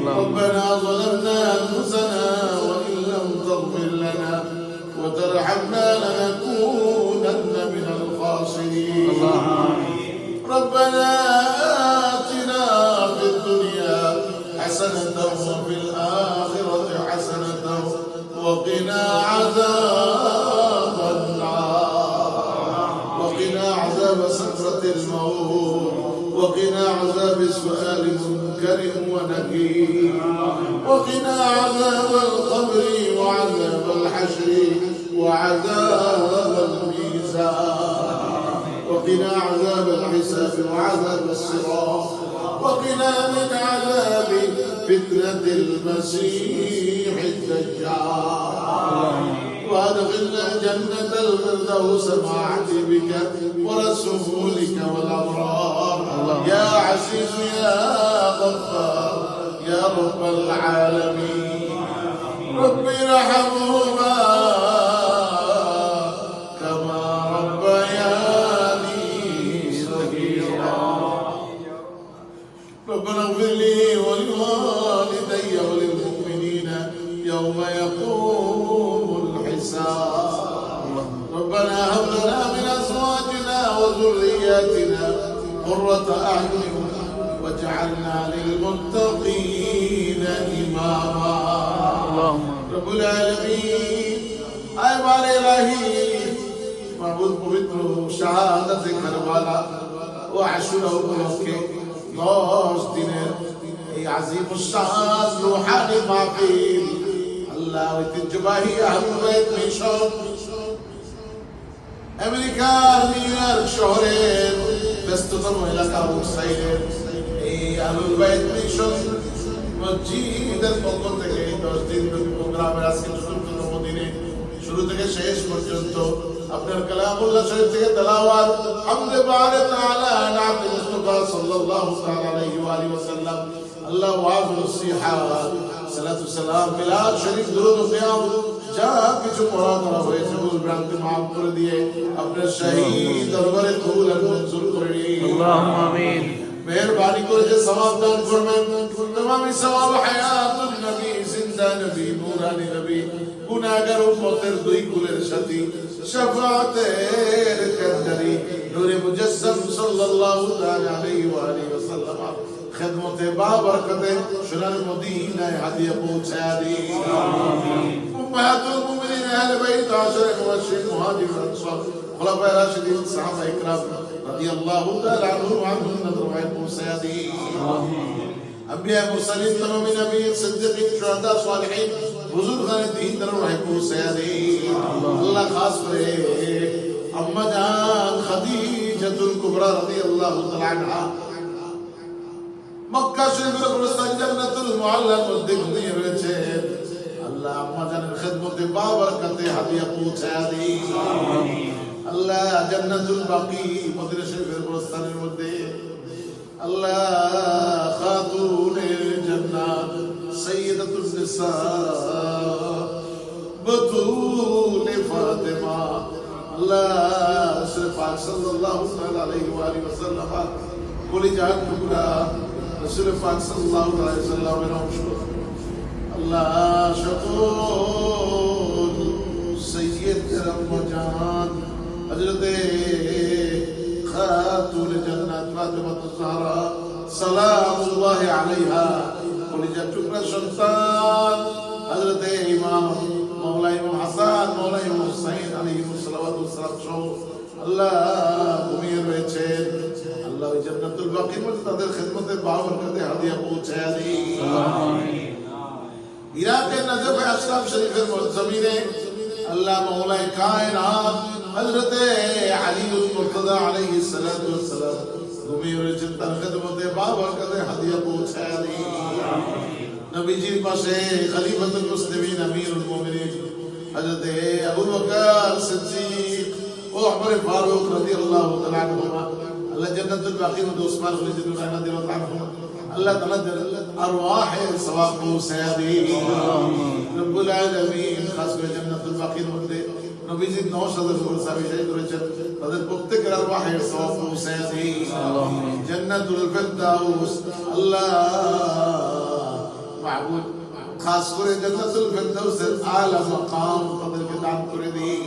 ربنا ظلمنا أنفسنا وإن لم تغفر لنا وترحمنا لنكونن من الخاسرين ربنا آتنا في الدنيا حسنة وفي الآخرة حسنة وقنا عذاب النار وقنا عذاب سكرة الموت وقنا عذاب سؤال منكر ونكير وقنا عذاب القبر وعذاب الحشر وعذاب الميزان وقنا عذاب الحساب وعذاب الصراط وقنا من عذاب فتنة المسيح الدجال وادخلنا جنة الفردوس مع حبيبك ورسولك والأبرار يا عزيز يا غفار يا رب العالمين رب ارحمهما كما ربياني صغيرا ربنا اغفر لي ولوالدي وللمؤمنين يوم يقوم الحساب ربنا هب لنا من ازواجنا وذرياتنا قرة اعين واجعلنا للمتقين اماما رب العالمين اے بار الہی معبود পবিত্র শাহাদাতে কারবালা ও আশুরা উপলক্ষে 10 দিনের এই আজিম শান রূহানি মাহফিল আল্লাহ ঐতিহ্যবাহী আহলে বাইত মিশন আমেরিকার নিউ ইয়র্ক শহরের ব্যস্ততম এলাকা ওয়াসাইলের এই আহলে বাইত মিশন মসজিদের পক্ষ থেকে 10 দিন ব্যাপী প্রোগ্রামের আজকে চতুর্থতম দিনে শুরু থেকে শেষ পর্যন্ত আপনার কালামুল্লাহ শরীফ থেকে তেলাওয়াত হামদে বারে তাআলা নাত মুস্তাফা সাল্লাল্লাহু তাআলা আলাইহি ওয়া আলিহি ওয়াসাল্লাম আল্লাহ ওয়াজুল সিহাত সালাতু সালাম মিলাদ শরীফ দুরূদ ও কিয়াম যা কিছু পড়া করা হয়েছে ভুল ভ্রান্তি maaf করে দিয়ে আপনার শাহী দরবারে কবুল আর মঞ্জুর করে নিন আল্লাহুম্মা আমিন মেহেরবানি করে যে সওয়াব দান করবেন तमामी সওয়াব হায়াতুন নবী জিন্দা নবী নূরানী নবী গুনাহগার উম্মতের দুই কুলের সাথী শাফাতের কান্দারি নূরে মুজাসসাম সাল্লাল্লাহু তাআলা আলাইহি ওয়া আলিহি ওয়াসাল্লাম খিদমতে বাবরকতে সোনার মদিনায় হাদিয়া পৌঁছায়া দিন আমিন উম্মাহাতুল মুমিনিন আহলে বাইত আশরে মুবাশশিরিন মুহাজিরিন আনসার খুলাফায়ে রাশিদিন সাহাবা ইকরাম রাদিয়াল্লাহু তাআলা আনহুম ওয়া আনহুম নদরওয়ায় পৌঁছায়া দিন আমিন انبیاء مرسلین تمام نبی صدیقین شہداء صالحین حضور خان دین دروازے پہنچا دے اللہ خاص کرے اما جان خدیجۃ الکبریٰ رضی اللہ تعالی عنہا মক্কা শরীফের প্রস্তান জান্নাতুল মুআল্লার মধ্যে ঘুমিয়ে রয়েছে আল্লাহ আম্মা জানের খিদমতে বাবরকতে হাদিয়া পৌঁছায়া দে আমিন আল্লাহ জান্নাতুল বাকি মদিনা শরীফের প্রস্তানের মধ্যে আল্লাহ খাতুনে জান্নাত সাইয়্যিদাতুন নিসা বতুলে ফাতেমা আল্লাহ রাসূল পাক সাল্লাল্লাহু আলাইহি ওয়া আলিহি ওয়াসাল্লাম কলিজার টুকরা রাসূল পাক সাল্লাল্লাহু আলাইহি ওয়াসাল্লামের অংশ আল্লাহ সকল সাইয়্যিদ আম্মা জান হযরতে খাতুন জান্নাত ফাতেমা الزهرا সালামুল্লাহ আলাইহা কলিজার টুকরা সন্তান হযরতে ইমাম মাওলা ইমাম হাসান মাওলা ইমাম হুসাইন আলাইহিস সালাওয়াতু ওয়াস সালাম সহ আল্লাহ ঘুমিয়ে রয়েছেন আল্লাহ ওই জান্নাতুল বাকির মধ্যে তাদের খিদমতে বাবরকতে হাদিয়া পৌঁছায়া দিন আমিন ইরাকের নজফ আশরাফ শরীফের জমিনে আল্লাহ মাওলায়ে কায়নাত হযরতে আলীউল মুর্তজা আলাইহিস সালাতু ওয়াস সালাম ঘুমিয়ে রয়েছেন তার খিদমতে বাবরকতে হাদিয়া পৌঁছায়া দিন আমিন নবীজির পাশে খলিফাতুল মুসলিমিন আমিরুল মুমিনিন হযরতে আবু বকর সিদ্দিক ও ওমর ফারুক রাদিয়াল্লাহু তাআলা আনহুমা আল্লাহ জান্নাতুল বাকির মধ্যে উসমান গনি রাদিয়াল্লাহু আনহু আল্লাহ তাআলা আরওয়াহে সওয়াব পৌঁছায়া দিন আমিন রব্বুল আলামিন খাস করে জান্নাতুল বাকির মধ্যে নবীজির 9000 উপর সাহাবী শহীদ হয়েছেন তাদের প্রত্যেকের আরওয়াহের সওয়াব পৌঁছায়া দিন আমিন জান্নাতুল ফিরদাউস আল্লাহ মাহবুব খাস করে জান্নাতুল ফেরদাউসের আলা মাকাম তাদেরকে দান করে দিই।